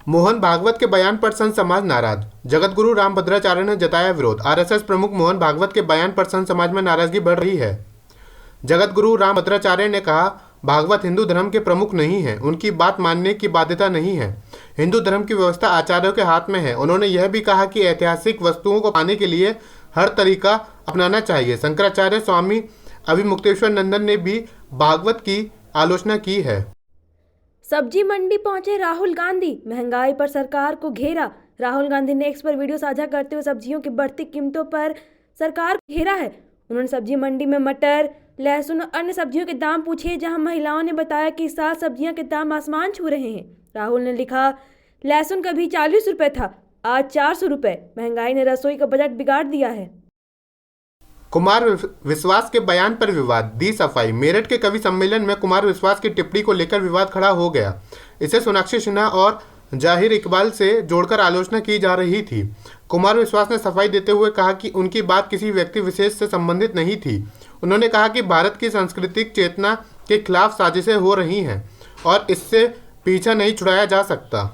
मोहन भागवत के बयान पर संत समाज नाराज। जगतगुरु रामभद्राचार्य ने जताया विरोध। आरएसएस प्रमुख मोहन भागवत के बयान पर संत समाज में नाराजगी बढ़ रही है। जगतगुरु रामभद्राचार्य ने कहा, भागवत हिंदू धर्म के प्रमुख नहीं है, उनकी बात मानने की बाध्यता नहीं है। हिंदू धर्म की व्यवस्था आचार्यों के हाथ में है। उन्होंने यह भी कहा कि ऐतिहासिक वस्तुओं को पाने के लिए हर तरीका अपनाना चाहिए। शंकराचार्य स्वामी अभिमुक्तेश्वर नंदन ने भी भागवत की आलोचना की है। सब्जी मंडी पहुंचे राहुल गांधी, महंगाई पर सरकार को घेरा। राहुल गांधी ने एक्स पर वीडियो साझा करते हुए सब्जियों की बढ़ती कीमतों पर सरकार को घेरा है। उन्होंने सब्जी मंडी में मटर, लहसुन और अन्य सब्जियों के दाम पूछे, जहां महिलाओं ने बताया कि इस साल सब्जियों के दाम आसमान छू रहे हैं। राहुल ने लिखा, लहसुन कभी 40 रुपए था, आज 400 रुपए। महंगाई ने रसोई का बजट बिगाड़ दिया है। कुमार विश्वास के बयान पर विवाद, दी सफाई। मेरठ के कवि सम्मेलन में कुमार विश्वास की टिप्पणी को लेकर विवाद खड़ा हो गया। इसे सोनाक्षी सिन्हा और जाहिर इकबाल से जोड़कर आलोचना की जा रही थी। कुमार विश्वास ने सफाई देते हुए कहा कि उनकी बात किसी व्यक्ति विशेष से संबंधित नहीं थी। उन्होंने कहा कि भारत की सांस्कृतिक चेतना के खिलाफ साजिशें हो रही हैं और इससे पीछा नहीं छुड़ाया जा सकता।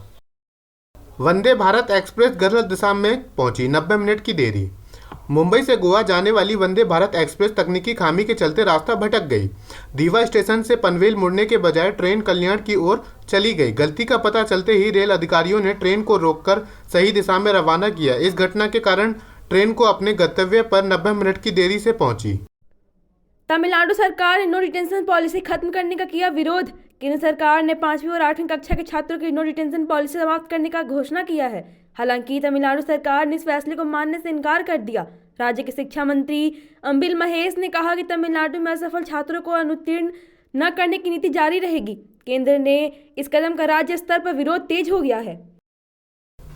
वंदे भारत एक्सप्रेस गलत दिशा में पहुंची, 90 मिनट की देरी। मुंबई से गोवा जाने वाली वंदे भारत एक्सप्रेस तकनीकी खामी के चलते रास्ता भटक गई। दीवा स्टेशन से पनवेल मुड़ने के बजाय ट्रेन कल्याण की ओर चली गई। गलती का पता चलते ही रेल अधिकारियों ने ट्रेन को रोककर सही दिशा में रवाना किया। इस घटना के कारण ट्रेन को अपने गंतव्य पर 90 मिनट की देरी से पहुंची। तमिलनाडु सरकार ने नो डिटेंशन पॉलिसी खत्म करने का किया विरोध। केंद्र सरकार ने 5वीं और 8वीं कक्षा के छात्रों की नो डिटेंशन पॉलिसी समाप्त करने का घोषणा किया है। हालांकि तमिलनाडु सरकार ने इस फैसले को मानने से इनकार कर दिया। राज्य के शिक्षा मंत्री अंबिल महेश ने कहा कि तमिलनाडु में असफल छात्रों को अनुत्तीर्ण न करने की नीति जारी रहेगी। केंद्र ने इस कदम का राज्य स्तर पर विरोध तेज हो गया है।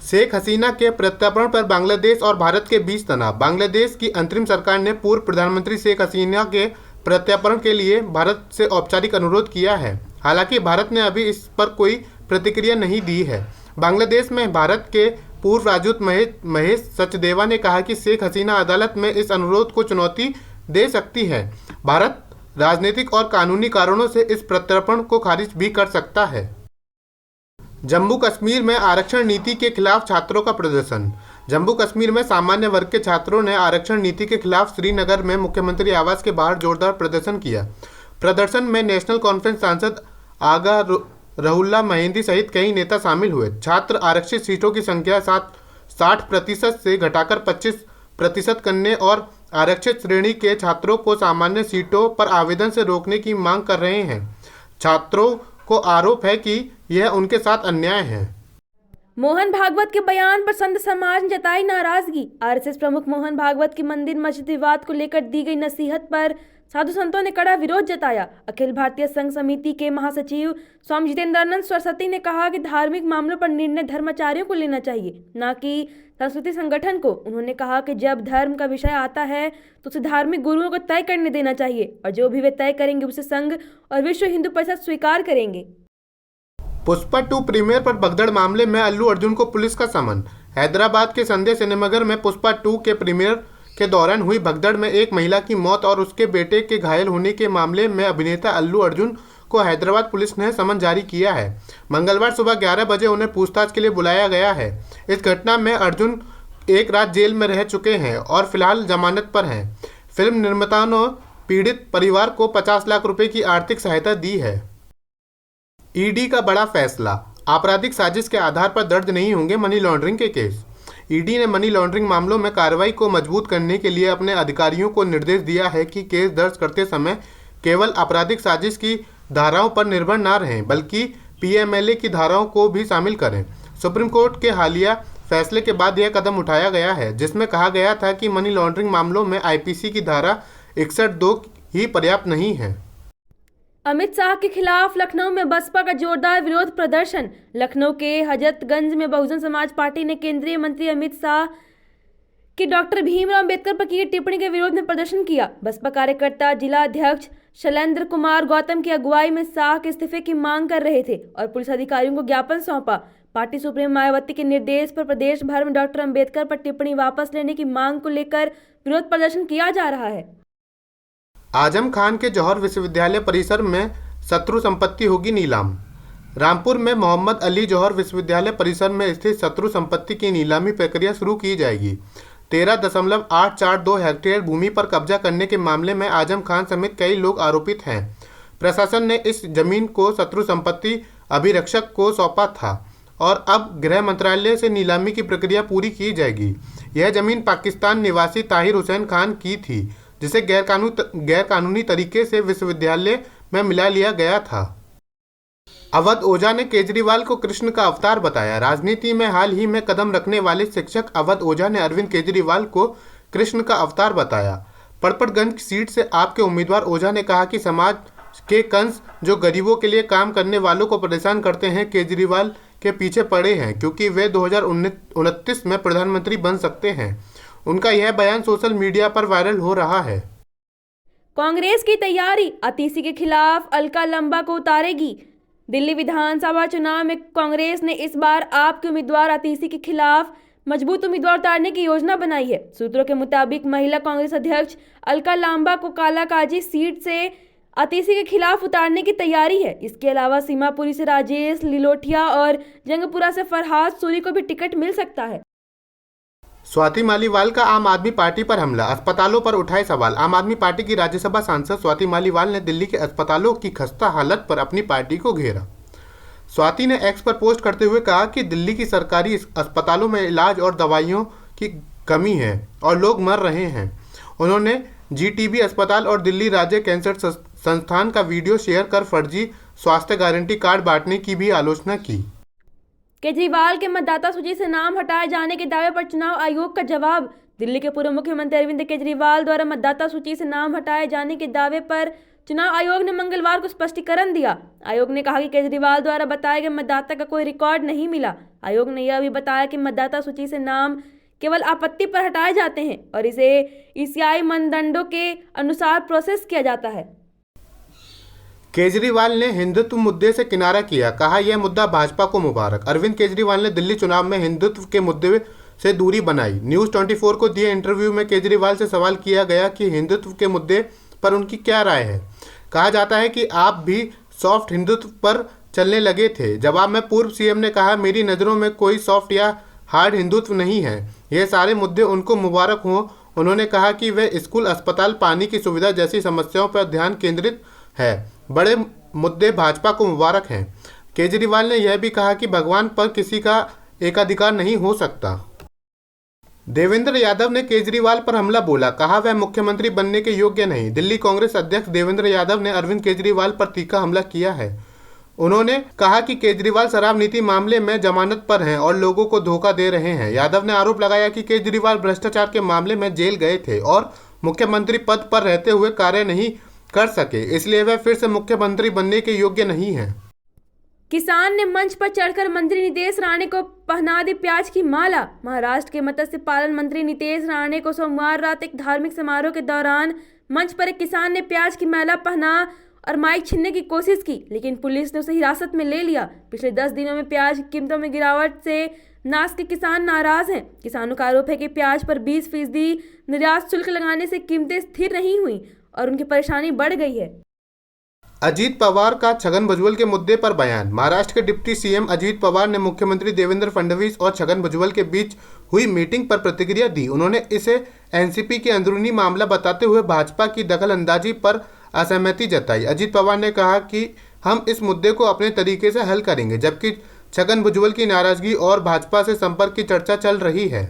शेख हसीना के प्रत्यर्पण पर बांग्लादेश और भारत के बीच तनाव। बांग्लादेश की अंतरिम सरकार ने पूर्व प्रधानमंत्री शेख हसीना के प्रत्यर्पण के लिए भारत से औपचारिक अनुरोध किया है। हालांकि भारत ने अभी इस पर कोई प्रतिक्रिया नहीं दी है। बांग्लादेश में भारत के पूर्व राजदूत महेश सचदेवा ने कहा कि शेख हसीना अदालत में इस अनुरोध को चुनौती दे सकती है। भारत राजनीतिक और कानूनी कारणों से इस प्रत्यर्पण को खारिज भी कर सकता है। जम्मू कश्मीर में आरक्षण नीति के खिलाफ छात्रों का प्रदर्शन। जम्मू कश्मीर में सामान्य वर्ग के छात्रों ने आरक्षण नीति के खिलाफ श्रीनगर में मुख्यमंत्री आवास के बाहर जोरदार प्रदर्शन किया। प्रदर्शन में नेशनल कॉन्फ्रेंस सांसद आगा रहुल्ला महेंदी सहित कई नेता शामिल हुए। छात्र आरक्षित सीटों की संख्या 60% से घटाकर 25% करने और आरक्षित श्रेणी के छात्रों को सामान्य सीटों पर आवेदन से रोकने की मांग कर रहे हैं। छात्रों को आरोप है कि यह उनके साथ अन्याय है। मोहन भागवत के बयान पर संत समाज ने जताई नाराजगी। आरएसएस प्रमुख मोहन भागवत की मंदिर मस्जिद विवाद को लेकर दी गई नसीहत पर साधु संतों ने कड़ा विरोध जताया। अखिल भारतीय संघ समिति के महासचिव स्वामी जितेंद्रानंद सरस्वती ने कहा कि धार्मिक मामलों पर निर्णय धर्माचार्यों को लेना चाहिए, न कि सांस्कृतिक संगठन को। उन्होंने कहा कि जब धर्म का विषय आता है तो उसे धार्मिक गुरुओं को तय करने देना चाहिए और जो भी वे तय करेंगे उसे संघ और विश्व हिंदू परिषद स्वीकार करेंगे। पुष्पा 2 प्रीमियर पर भगदड़ मामले में अल्लू अर्जुन को पुलिस का समन। हैदराबाद के संध्या सिनेमाघर में पुष्पा 2 के प्रीमियर के दौरान हुई भगदड़ में एक महिला की मौत और उसके बेटे के घायल होने के मामले में अभिनेता अल्लू अर्जुन को हैदराबाद पुलिस ने समन जारी किया है। मंगलवार सुबह 11 बजे उन्हें पूछताछ के लिए बुलाया गया है। इस घटना में अर्जुन एक रात जेल में रह चुके हैं और फिलहाल जमानत पर हैं। फिल्म निर्माताओं ने पीड़ित परिवार को 50 लाख रुपए की आर्थिक सहायता दी है। ईडी का बड़ा फैसला, आपराधिक साजिश के आधार पर दर्ज नहीं होंगे मनी लॉन्ड्रिंग के केस। ईडी ने मनी लॉन्ड्रिंग मामलों में कार्रवाई को मजबूत करने के लिए अपने अधिकारियों को निर्देश दिया है कि केस दर्ज करते समय केवल आपराधिक साजिश की धाराओं पर निर्भर न रहें, बल्कि पीएमएलए की धाराओं को भी शामिल करें। सुप्रीम कोर्ट के हालिया फैसले के बाद यह कदम उठाया गया है, जिसमें कहा गया था कि मनी लॉन्ड्रिंग मामलों में आईपीसी की धारा 61(2) ही पर्याप्त नहीं है। अमित शाह के खिलाफ लखनऊ में बसपा का जोरदार विरोध प्रदर्शन। लखनऊ के हजरतगंज में बहुजन समाज पार्टी ने केंद्रीय मंत्री अमित शाह की डॉक्टर भीमराव अंबेडकर पर की टिप्पणी के विरोध में प्रदर्शन किया। बसपा कार्यकर्ता जिला अध्यक्ष शैलेंद्र कुमार गौतम की अगुवाई में शाह के इस्तीफे की मांग कर रहे थे और पुलिस अधिकारियों को ज्ञापन सौंपा। पार्टी सुप्रीमो मायावती के निर्देश पर प्रदेश भर में डॉक्टर अंबेडकर पर टिप्पणी वापस लेने की मांग को लेकर विरोध प्रदर्शन किया जा रहा है। आजम खान के जौहर विश्वविद्यालय परिसर में शत्रु संपत्ति होगी नीलाम। रामपुर में मोहम्मद अली जौहर विश्वविद्यालय परिसर में स्थित शत्रु संपत्ति की नीलामी प्रक्रिया शुरू की जाएगी। 13.842 हेक्टेयर भूमि पर कब्जा करने के मामले में आजम खान समेत कई लोग आरोपित हैं। प्रशासन ने इस जमीन को शत्रु संपत्ति अभिरक्षक को सौंपा था और अब गृह मंत्रालय से नीलामी की प्रक्रिया पूरी की जाएगी। यह जमीन पाकिस्तान निवासी ताहिर हुसैन खान की थी, जिसे गैरकानूनी तरीके से विश्वविद्यालय में मिला लिया गया था। अवध ओझा ने केजरीवाल को कृष्ण का अवतार बताया। राजनीति में हाल ही में कदम रखने वाले शिक्षक अवध ओझा ने अरविंद केजरीवाल को कृष्ण का अवतार बताया। पड़पड़गंज सीट से आप के उम्मीदवार ओझा ने कहा कि समाज के कंस जो गरीबों के लिए काम करने वालों को परेशान करते हैं, केजरीवाल के पीछे पड़े हैं, क्योंकि वे 2029 में प्रधानमंत्री बन सकते हैं। उनका यह बयान सोशल मीडिया पर वायरल हो रहा है। कांग्रेस की तैयारी, अतीसी के खिलाफ अलका लंबा को उतारेगी। दिल्ली विधानसभा चुनाव में कांग्रेस ने इस बार आप के उम्मीदवार अतीसी के खिलाफ मजबूत उम्मीदवार उतारने की योजना बनाई है। सूत्रों के मुताबिक महिला कांग्रेस अध्यक्ष अलका लांबा को कालाकाजी सीट से अतीसी के खिलाफ उतारने की तैयारी है। इसके अलावा सीमापुरी से राजेश लिलोठिया और जंगपुरा से फरहाद सूरी को भी टिकट मिल सकता है। स्वाति मालीवाल का आम आदमी पार्टी पर हमला, अस्पतालों पर उठाए सवाल। आम आदमी पार्टी की राज्यसभा सांसद स्वाति मालीवाल ने दिल्ली के अस्पतालों की खस्ता हालत पर अपनी पार्टी को घेरा। स्वाति ने एक्स पर पोस्ट करते हुए कहा कि दिल्ली की सरकारी अस्पतालों में इलाज और दवाइयों की कमी है और लोग मर रहे हैं। उन्होंने जीटीबी अस्पताल और दिल्ली राज्य कैंसर संस्थान का वीडियो शेयर कर फर्जी स्वास्थ्य गारंटी कार्ड बांटने की भी आलोचना की। केजरीवाल के मतदाता सूची से नाम हटाए जाने के दावे पर चुनाव आयोग का जवाब। दिल्ली के पूर्व मुख्यमंत्री अरविंद केजरीवाल द्वारा मतदाता सूची से नाम हटाए जाने के दावे पर चुनाव आयोग ने मंगलवार को स्पष्टीकरण दिया। आयोग ने कहा कि केजरीवाल द्वारा बताए गए मतदाता का कोई रिकॉर्ड नहीं मिला। आयोग ने यह भी बताया कि मतदाता सूची से नाम केवल आपत्ति पर हटाए जाते हैं और इसे ईसीआई मानदंडों के अनुसार प्रोसेस किया जाता है। केजरीवाल ने हिंदुत्व मुद्दे से किनारा किया, कहा यह मुद्दा भाजपा को मुबारक। अरविंद केजरीवाल ने दिल्ली चुनाव में हिंदुत्व के मुद्दे से दूरी बनाई। न्यूज़ 24 को दिए इंटरव्यू में केजरीवाल से सवाल किया गया कि हिंदुत्व के मुद्दे पर उनकी क्या राय है। कहा जाता है कि आप भी सॉफ्ट हिंदुत्व पर चलने लगे थे। जवाब में पूर्व सीएम ने कहा, मेरी नज़रों में कोई सॉफ्ट या हार्ड हिंदुत्व नहीं है, यह सारे मुद्दे उनको मुबारक हों। उन्होंने कहा कि वे स्कूल, अस्पताल, पानी की सुविधा जैसी समस्याओं पर ध्यान केंद्रित है। बड़े मुद्दे भाजपा को मुबारक हैं। केजरीवाल ने यह भी कहा कि भगवान पर किसी का एकाधिकार नहीं हो सकता। देवेंद्र यादव ने केजरीवाल पर हमला बोला, कहा वह मुख्यमंत्री बनने के योग्य नहीं। दिल्ली कांग्रेस अध्यक्ष देवेंद्र यादव ने अरविंद केजरीवाल पर तीखा हमला किया है। उन्होंने कहा कि केजरीवाल शराब नीति मामले में जमानत पर हैं और लोगों को धोखा दे रहे हैं। यादव ने आरोप लगाया कि केजरीवाल भ्रष्टाचार के मामले में जेल गए थे और मुख्यमंत्री पद पर रहते हुए कार्य नहीं कर सके, इसलिए वह फिर से मुख्यमंत्री बनने के योग्य नहीं है। किसान ने मंच पर चढ़कर मंत्री नितेश राणे को पहना दी प्याज की माला। महाराष्ट्र के मत्स्य पालन मंत्री नितेश राणे को सोमवार रात एक धार्मिक समारोह के दौरान मंच पर एक किसान ने प्याज की माला पहना और माइक छीनने की कोशिश की, लेकिन पुलिस ने उसे हिरासत में ले लिया। पिछले 10 दिनों में प्याज की कीमतों में गिरावट से नास के किसान नाराज हैं। किसानों का आरोप है कि प्याज पर 20% निर्यात शुल्क लगाने से कीमतें स्थिर नहीं हुई और उनकी परेशानी बढ़ गई है। अजीत पवार का छगन भुजबल के मुद्दे पर बयान। महाराष्ट्र के डिप्टी सीएम अजीत पवार ने मुख्यमंत्री देवेंद्र फडणवीस और छगन भुजबल के बीच हुई मीटिंग पर प्रतिक्रिया दी। उन्होंने इसे एनसीपी के अंदरूनी मामला बताते हुए भाजपा की दखलंदाजी पर असहमति जताई। अजीत पवार ने कहा कि हम इस मुद्दे को अपने तरीके से हल करेंगे, जबकि छगन भुजबल की नाराजगी और भाजपा से संपर्क की चर्चा चल रही है।